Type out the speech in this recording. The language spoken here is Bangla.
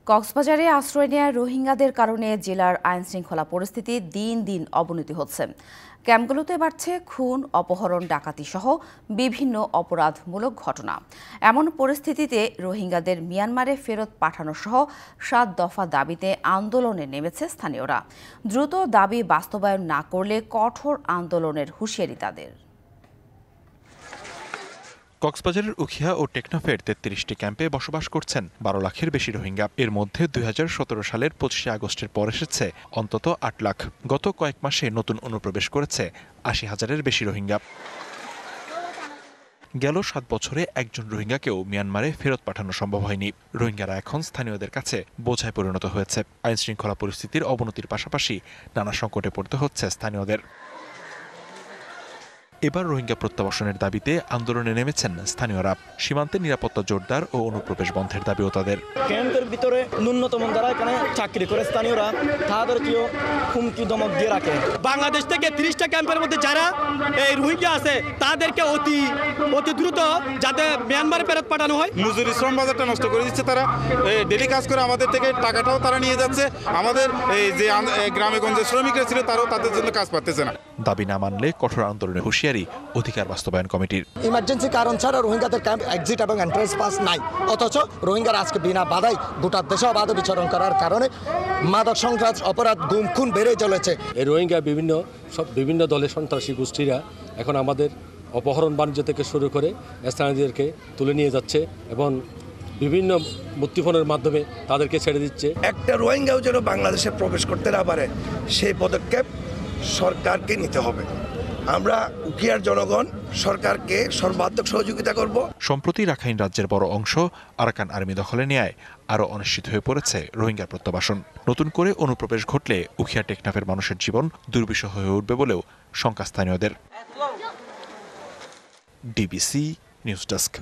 কক্সবাজারে আশ্রয় নেওয়া রোহিঙ্গাদের কারণে জেলার আইনশৃঙ্খলা পরিস্থিতি দিন দিন অবনতি হচ্ছে। ক্যাম্পগুলোতে বাড়ছে খুন, অপহরণ, ডাকাতি সহ বিভিন্ন অপরাধমূলক ঘটনা। এমন পরিস্থিতিতে রোহিঙ্গাদের মিয়ানমারে ফেরত পাঠানো সহ ৭ দফা দাবিতে আন্দোলনে নেমেছে স্থানীয়রা। দ্রুত দাবি বাস্তবায়ন না করলে কঠোর আন্দোলনের হুঁশিয়ারি তাদের। কক্সবাজারের উখিয়া ও টেকনাফের ৩৩টি ক্যাম্পে বসবাস করছেন ১২ লাখের বেশি রোহিঙ্গা। এর মধ্যে ২০১৭ সালের ২৫শে আগস্টের পর এসেছে অন্তত ৮ লাখ। গত কয়েক মাসে নতুন অনুপ্রবেশ করেছে ৮০,০০০-এর বেশি রোহিঙ্গা। গেল ৭ বছরে একজন রোহিঙ্গাকেও মিয়ানমারে ফেরত পাঠানো সম্ভব হয়নি। রোহিঙ্গারা এখন স্থানীয়দের কাছে বোঝায় পরিণত হয়েছে। আইনশৃঙ্খলা পরিস্থিতির অবনতির পাশাপাশি নানা সংকটে পড়তে হচ্ছে স্থানীয়দের। এবার রোহিঙ্গা প্রত্যাবাসনের দাবিতে আন্দোলনে নেমেছেন স্থানীয়রা। সীমান্তে নিরাপত্তা জোরদার ও অনুপ্রবেশ বন্ধের দাবিও তাদের। ক্যাম্পের ভিতরে ন্যূনতম যারা এখানে চাকরি করে স্থানীয়রা তাদেরকেও হুমকি ধমক দিয়ে রাখে। বাংলাদেশ থেকে ৩০টা ক্যাম্পের মধ্যে যারা এই রোহিঙ্গা আছে তাদেরকে অতি দ্রুত যাতে মিয়ানমারে ফেরত পাঠানো হয়। মজুরি শ্রম বাজারটা নষ্ট করে দিচ্ছে তারা। ডেলি কাজ করে আমাদের থেকে টাকাটাও তারা নিয়ে যাচ্ছে। আমাদের এই যে গ্রামে গঞ্জে শ্রমিকরা ছিল তারাও তাদের জন্য কাজ পাচ্ছে না। দাবি না মানলে কঠোর আন্দোলনের হুঁশিয়ারি অধিকার বাস্তবায়ন কমিটির। ইমার্জেন্সি কারণ ছাড়া রোহিঙ্গাদের ক্যাম্প এক্সিট এবং এন্ট্রান্স পাস নাই, অথচ রোহিঙ্গারা আজকে বিনা বাধাই গোটা দেশে অবাধ বিচরণ করার কারণে মাদক সন্ত্রাস, অপরাধ, গুম খুন বেড়ে চলেছে। এই রোহিঙ্গা বিভিন্ন দলের সন্ত্রাসী গোষ্ঠীরা এখন আমাদের অপহরণ বাণিজ্য থেকে শুরু করে স্থানীয়দেরকে তুলে নিয়ে যাচ্ছে এবং বিভিন্ন মুক্তিপণের মাধ্যমে তাদেরকে ছেড়ে দিচ্ছে। একটা রোহিঙ্গাও যেন বাংলাদেশে প্রবেশ করতে না পারে সেই পদক্ষেপ সরকারকে নিতে হবে। আমরা উখিয়ার জনগণ সরকারকে সর্বাত্মক সহযোগিতা করব। সম্প্রতি রাখাইন রাজ্যের বড় অংশ আরাকান আর্মি দখলে নেয় আরও অনিশ্চিত হয়ে পড়েছে রোহিঙ্গা প্রত্যাবাসন। নতুন করে অনুপ্রবেশ ঘটলে উখিয়া টেকনাফের মানুষের জীবন দুর্বিষহ হয়ে উঠবে বলেও শঙ্কা স্থানীয়দের। DBC news desk.